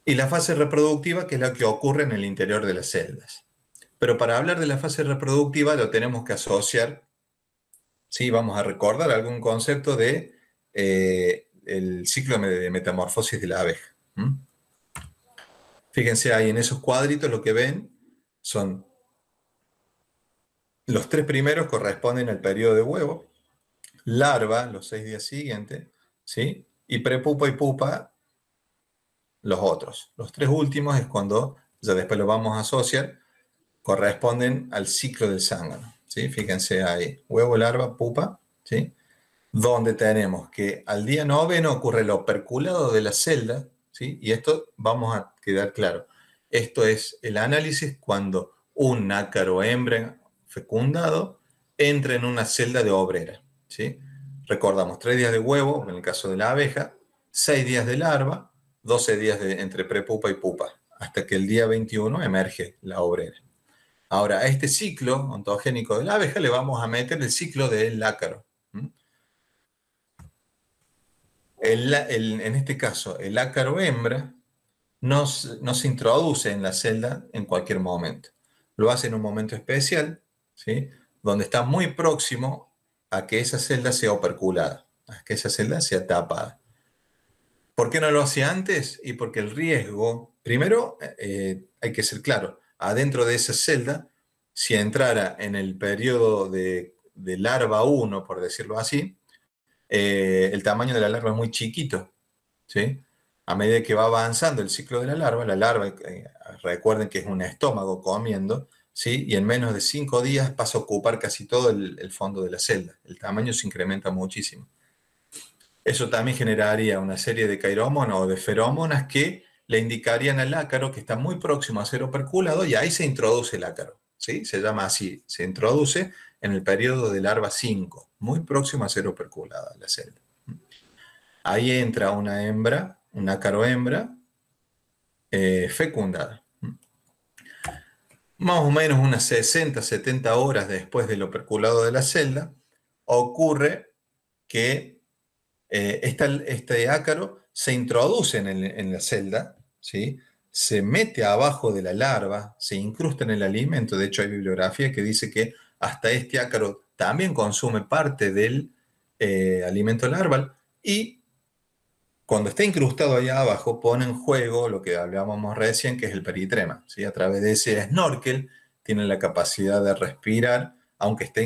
y la fase reproductiva, que es la que ocurre en el interior de las celdas. Pero para hablar de la fase reproductiva lo tenemos que asociar, ¿sí? Vamos a recordar algún concepto de el ciclo de metamorfosis de la abeja. Fíjense ahí en esos cuadritos, lo que ven son los 3 primeros corresponden al periodo de huevo, larva los 6 días siguientes, ¿sí? Y prepupa y pupa los otros. Los 3 últimos es cuando, ya después lo vamos a asociar, corresponden al ciclo del zángano, ¿sí? Fíjense ahí, huevo, larva, pupa, ¿sí? Donde tenemos que al día 9 ocurre el operculado de la celda, ¿sí? Y esto vamos a quedar claro. Esto es el análisis cuando un ácaro hembra fecundado entra en una celda de obrera, ¿sí? Recordamos 3 días de huevo, en el caso de la abeja, 6 días de larva, 12 días entre prepupa y pupa, hasta que el día 21 emerge la obrera. Ahora, a este ciclo ontogénico de la abeja le vamos a meter el ciclo del ácaro. En este caso, el ácaro hembra no se introduce en la celda en cualquier momento. Lo hace en un momento especial, ¿sí? Donde está muy próximo a que esa celda sea operculada, a que esa celda sea tapada. ¿Por qué no lo hace antes? Y porque el riesgo, primero, hay que ser claro, adentro de esa celda, si entrara en el periodo de larva 1, por decirlo así, el tamaño de la larva es muy chiquito, ¿sí? A medida que va avanzando el ciclo de la larva, recuerden que es un estómago comiendo, ¿sí? Y en menos de 5 días pasa a ocupar casi todo el fondo de la celda. El tamaño se incrementa muchísimo. Eso también generaría una serie de caromonas o de feromonas que le indicarían al ácaro que está muy próximo a ser operculado y ahí se introduce el ácaro, ¿sí? Se llama así, se introduce en el periodo de larva 5, muy próximo a ser operculada la celda. Ahí entra una hembra, un ácaro hembra, fecundada. Más o menos unas 60, 70 horas después del operculado de la celda, ocurre que este ácaro se introduce en la celda, ¿sí? Se mete abajo de la larva, se incrusta en el alimento. De hecho, hay bibliografía que dice que hasta este ácaro también consume parte del alimento larval y cuando está incrustado allá abajo pone en juego lo que hablábamos recién, que es el peritrema, ¿sí? A través de ese snorkel tiene la capacidad de respirar, aunque esté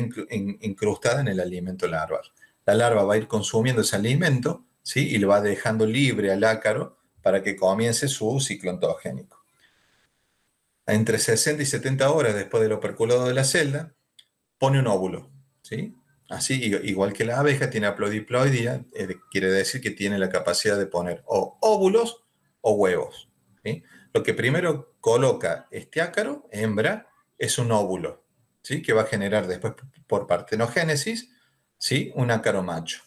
incrustada en el alimento larval. La larva va a ir consumiendo ese alimento, ¿sí? Y lo va dejando libre al ácaro para que comience su ciclo ontogénico. Entre 60 y 70 horas después del operculado de la celda, pone un óvulo, ¿sí? Así, igual que la abeja tiene haplodiploidía, quiere decir que tiene la capacidad de poner o óvulos o huevos, ¿sí? Lo que primero coloca este ácaro, hembra, es un óvulo, ¿sí? Que va a generar después por partenogénesis, ¿sí? Un ácaro macho.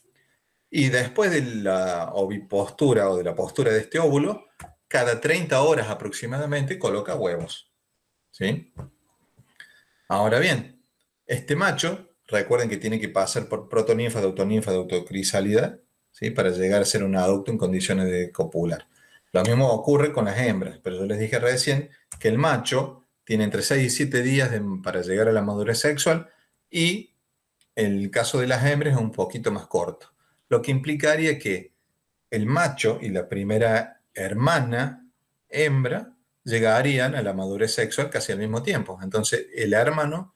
Y después de la ovipostura o de la postura de este óvulo, cada 30 horas aproximadamente coloca huevos, ¿sí? Ahora bien, este macho, recuerden que tiene que pasar por protoninfa, de autocrisálida, ¿sí? Para llegar a ser un adulto en condiciones de copular. Lo mismo ocurre con las hembras, pero yo les dije recién que el macho tiene entre 6 y 7 días para llegar a la madurez sexual y el caso de las hembras es un poquito más corto, lo que implicaría que el macho y la primera hermana hembra llegarían a la madurez sexual casi al mismo tiempo. Entonces, el hermano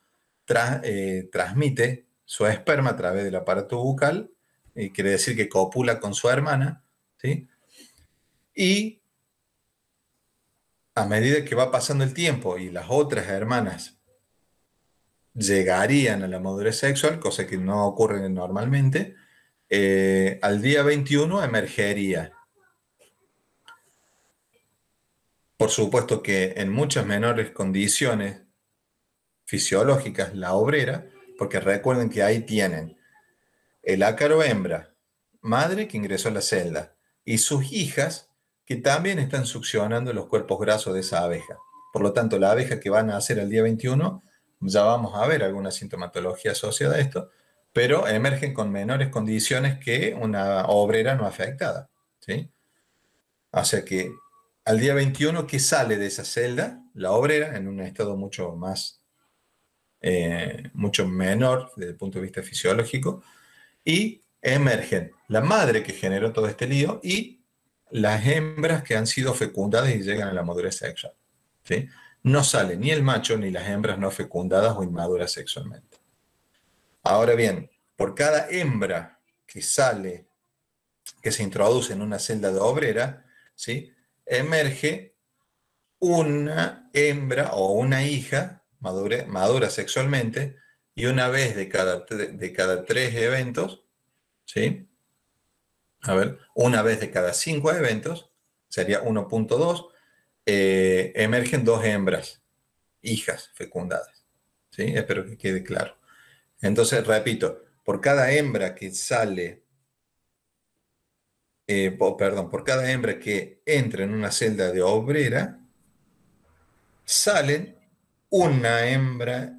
transmite su esperma a través del aparato bucal, quiere decir que copula con su hermana, ¿sí? Y a medida que va pasando el tiempo y las otras hermanas llegarían a la madurez sexual, cosa que no ocurre normalmente, al día 21 emergería. Por supuesto que en muchas menores condiciones fisiológicas la obrera, porque recuerden que ahí tienen el ácaro hembra, madre que ingresó a la celda, y sus hijas que también están succionando los cuerpos grasos de esa abeja. Por lo tanto, la abeja que van a nacer el día 21, ya vamos a ver alguna sintomatología asociada a esto, pero emergen con menores condiciones que una obrera no afectada, ¿sí? O sea que Al día 21 que sale de esa celda, la obrera, en un estado mucho menor desde el punto de vista fisiológico, y emergen la madre que generó todo este lío y las hembras que han sido fecundadas y llegan a la madurez sexual. ¿Sí? No sale ni el macho ni las hembras no fecundadas o inmaduras sexualmente. Ahora bien, por cada hembra que sale, que se introduce en una celda de obrera, ¿sí? Emerge una hembra o una hija madura sexualmente y una vez de cada 3 eventos, ¿sí? A ver, una vez de cada 5 eventos, sería 1.2, emergen 2 hembras, hijas fecundadas, ¿sí? Espero que quede claro. Entonces, repito, por cada hembra que sale, perdón, por cada hembra que entra en una celda de obrera, salen una hembra,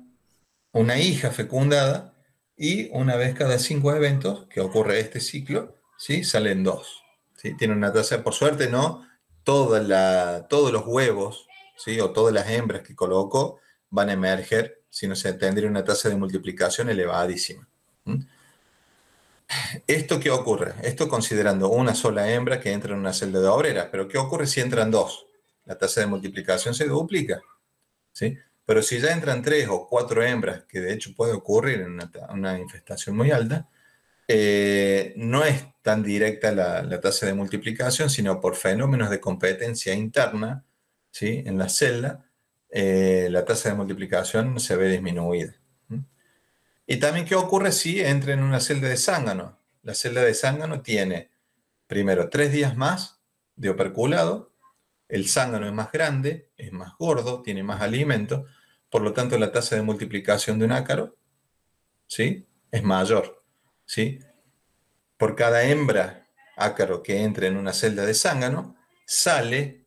una hija fecundada, y una vez cada 5 eventos, que ocurre este ciclo, ¿sí? Salen 2. ¿Sí? Tiene una tasa, por suerte, no todos los huevos, ¿sí? O todas las hembras que colocó van a emerger, sino se tendría una tasa de multiplicación elevadísima. ¿Mm? ¿Esto qué ocurre? Esto considerando una sola hembra que entra en una celda de obreras, pero ¿qué ocurre si entran 2? La tasa de multiplicación se duplica, ¿sí? Pero si ya entran 3 o 4 hembras, que de hecho puede ocurrir en una infestación muy alta, no es tan directa la tasa de multiplicación, sino por fenómenos de competencia interna, ¿sí? En la celda, la tasa de multiplicación se ve disminuida. ¿Mm? Y también, ¿qué ocurre si entra en una celda de zángano? La celda de zángano tiene, primero, 3 días más de operculado, el zángano es más grande, es más gordo, tiene más alimento, por lo tanto la tasa de multiplicación de un ácaro, ¿sí? Es mayor, ¿sí? Por cada hembra ácaro que entre en una celda de zángano, sale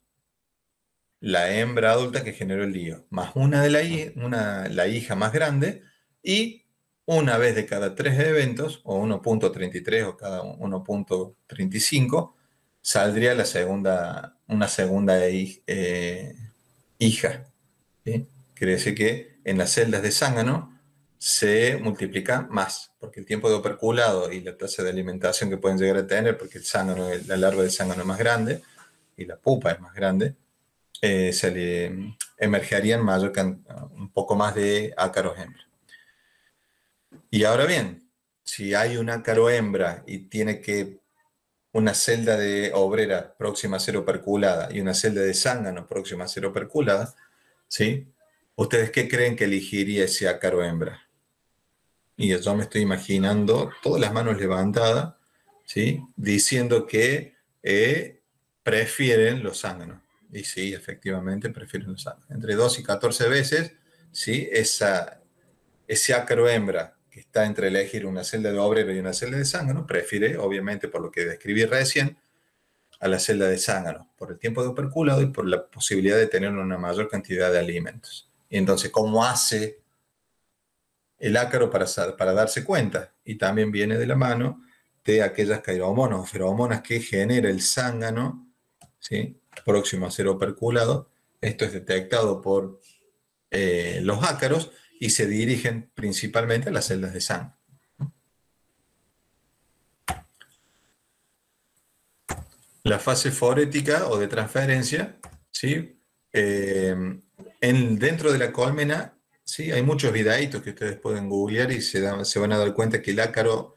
la hembra adulta que generó el lío, más la hija más grande, y una vez de cada 3 eventos, o 1.33 o cada 1.35, saldría una segunda hija. ¿Sí? Quiere decir que en las celdas de zángano se multiplica más, porque el tiempo de operculado y la tasa de alimentación que pueden llegar a tener, porque la larva del zángano es más grande y la pupa es más grande, se le emergerían un poco más de ácaros hembra. Y ahora bien, si hay un ácaro hembra y tiene que una celda de obrera próxima a ser operculada y una celda de zángano próxima a ser operculada, ¿sí? ¿Ustedes qué creen que elegiría ese ácaro hembra? Y yo me estoy imaginando todas las manos levantadas, ¿sí? Diciendo que prefieren los zánganos. Y sí, efectivamente prefieren los zánganos. Entre 2 y 14 veces, ¿sí? Ese ácaro hembra que está entre elegir una celda de obrero y una celda de zángano, prefiere, obviamente, por lo que describí recién, a la celda de zángano, por el tiempo de operculado y por la posibilidad de tener una mayor cantidad de alimentos. Y entonces, ¿cómo hace el ácaro para darse cuenta? Y también viene de la mano de aquellas cairomonas o feromonas que genera el zángano, ¿sí? Próximo a ser operculado. Esto es detectado por los ácaros y se dirigen principalmente a las celdas de zángano. La fase forética o de transferencia, ¿sí? Dentro de la colmena, ¿sí? Hay muchos videitos que ustedes pueden googlear y se van a dar cuenta que el ácaro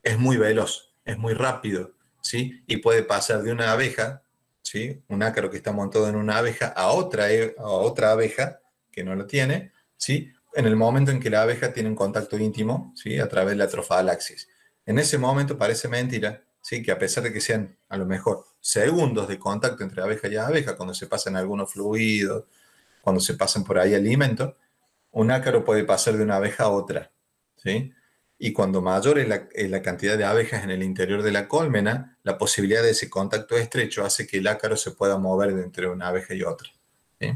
es muy veloz, es muy rápido, ¿sí? Y puede pasar de una abeja, ¿sí? Un ácaro que está montado en una abeja a otra abeja que no lo tiene, ¿sí? En el momento en que la abeja tiene un contacto íntimo, ¿sí? A través de la trofalaxis. En ese momento parece mentira, ¿sí? Que a pesar de que sean a lo mejor segundos de contacto entre abeja y abeja, cuando se pasan algunos fluidos, cuando se pasan por ahí alimentos, un ácaro puede pasar de una abeja a otra, ¿sí? Y cuando mayor es la cantidad de abejas en el interior de la colmena, la posibilidad de ese contacto estrecho hace que el ácaro se pueda mover entre una abeja y otra, ¿sí?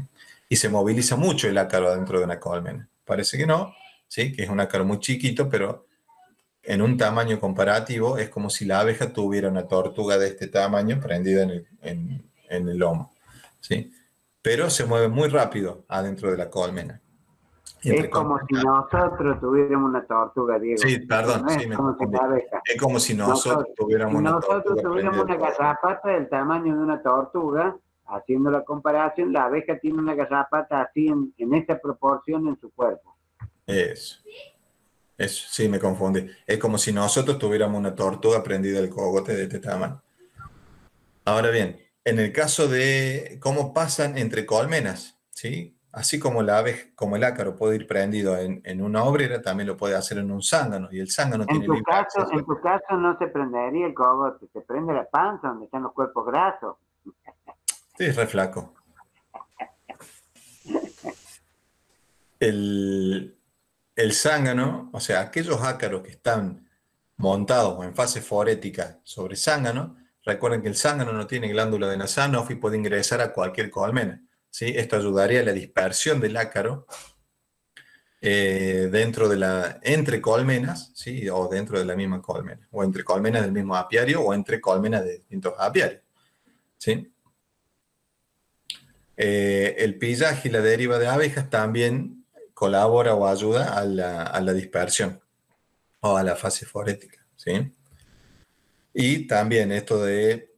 Y se moviliza mucho el ácaro dentro de una colmena. Parece que no, ¿sí? Que es un ácaro muy chiquito, pero en un tamaño comparativo es como si la abeja tuviera una tortuga de este tamaño prendida en el lomo. ¿sí? Pero se mueve muy rápido adentro de la colmena. Es como si nosotros tuviéramos una tortuga, Diego. Sí, perdón, No es sí, me como si confundí. la abeja. Es como si nosotros Nosotros, si tuviéramos una nosotros tortuga prendida tuviéramos al una fuego. garrapata del tamaño de una tortuga, haciendo la comparación, la abeja tiene una garrapata así en esta proporción en su cuerpo. Eso, eso, sí, me confundí. Es como si nosotros tuviéramos una tortuga prendida al cogote de este tamaño. Ahora bien, en el caso de cómo pasan entre colmenas, ¿sí? Así como la ave, como el ácaro puede ir prendido en una obrera, también lo puede hacer en un zángano, y el zángano tiene libre acceso. En tu caso no se prendería el cogote, se prende la panza donde están los cuerpos grasos. Sí, es re flaco. El, el zángano, o sea, aquellos ácaros que están montados o en fase forética sobre zángano, recuerden que el zángano no tiene glándula de Nasanov y puede ingresar a cualquier colmena, ¿sí? Esto ayudaría a la dispersión del ácaro dentro de entre colmenas, ¿sí? O dentro de la misma colmena, o entre colmenas del mismo apiario, o entre colmenas de distintos apiarios, ¿sí? El pillaje y la deriva de abejas también colabora o ayuda a la dispersión o a la fase forética, ¿sí? Y también esto de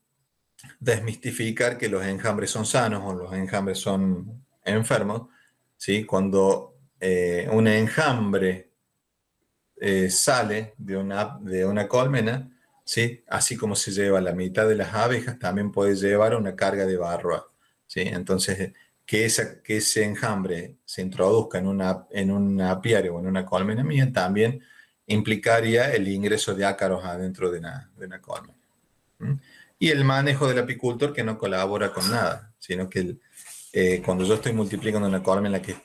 desmistificar que los enjambres son sanos o los enjambres son enfermos, ¿sí? Cuando un enjambre sale de una colmena, ¿sí? Así como se lleva la mitad de las abejas, también puede llevar una carga de varroa, ¿sí? Entonces, que ese enjambre se introduzca en un apiario o en una colmena mía también implicaría el ingreso de ácaros adentro de una colmena. ¿Mm? Y el manejo del apicultor que no colabora con nada, sino que cuando yo estoy multiplicando una colmena que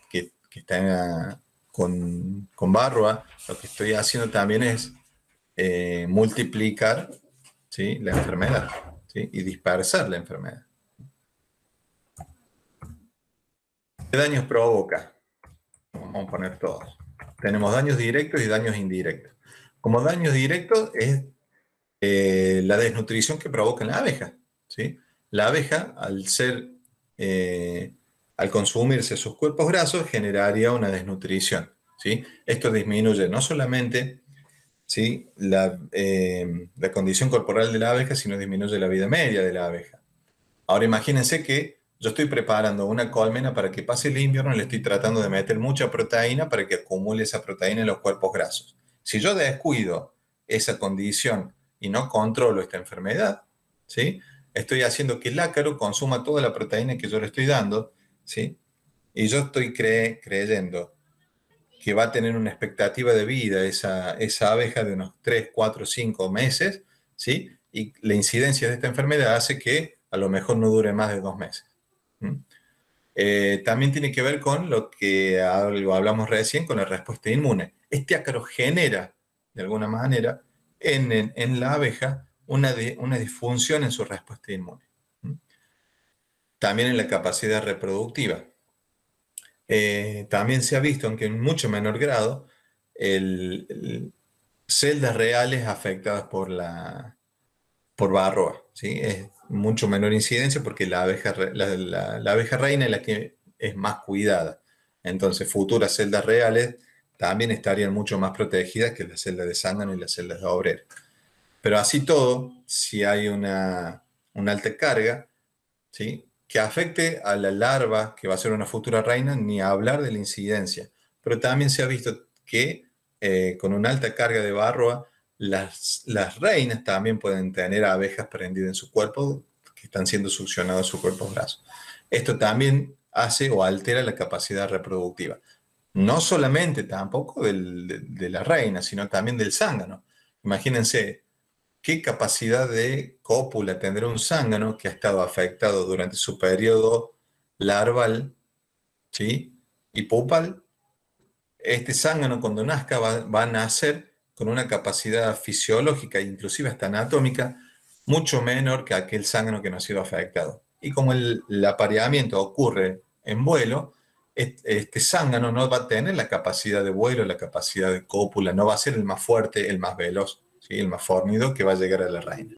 está con barroa, lo que estoy haciendo también es multiplicar, ¿sí? La enfermedad, ¿sí? Y dispersar la enfermedad. ¿Qué daños provoca? Vamos a poner todos. Tenemos daños directos y daños indirectos. Como daños directos es la desnutrición que provoca en la abeja, ¿sí? La abeja, eh, al consumirse sus cuerpos grasos, generaría una desnutrición, ¿sí? Esto disminuye no solamente, ¿sí? La condición corporal de la abeja, sino disminuye la vida media de la abeja. Ahora imagínense que yo estoy preparando una colmena para que pase el invierno y le estoy tratando de meter mucha proteína para que acumule esa proteína en los cuerpos grasos. Si yo descuido esa condición y no controlo esta enfermedad, ¿sí? Estoy haciendo que el ácaro consuma toda la proteína que yo le estoy dando, ¿sí? Y yo estoy creyendo que va a tener una expectativa de vida esa abeja de unos 3, 4, 5 meses, ¿sí? Y la incidencia de esta enfermedad hace que a lo mejor no dure más de 2 meses. ¿Mm? También tiene que ver con lo que lo hablamos recién, con la respuesta inmune. Este ácaro genera, de alguna manera, en la abeja una disfunción en su respuesta inmune. ¿Mm? También en la capacidad reproductiva. También se ha visto, aunque en mucho menor grado, celdas reales afectadas por varroa, ¿sí? Es mucho menor incidencia porque la abeja reina es la que es más cuidada. Entonces, futuras celdas reales también estarían mucho más protegidas que las celdas de zángano y las celdas de obrera. Pero así todo, si hay una alta carga, ¿sí? Que afecte a la larva que va a ser una futura reina, ni hablar de la incidencia. Pero también se ha visto que con una alta carga de varroa, las reinas también pueden tener abejas prendidas en su cuerpo que están siendo succionadas a sus cuerpos grasos. Esto también hace o altera la capacidad reproductiva. No solamente tampoco de la reina, sino también del zángano. Imagínense, ¿qué capacidad de cópula tendrá un zángano que ha estado afectado durante su periodo larval, ¿sí? Y pupal? Este zángano cuando nazca va a nacer con una capacidad fisiológica, inclusive hasta anatómica, mucho menor que aquel zángano que no ha sido afectado. Y como el apareamiento ocurre en vuelo, este zángano no va a tener la capacidad de vuelo, la capacidad de cópula, no va a ser el más fuerte, el más veloz, ¿sí? El más fornido que va a llegar a la reina.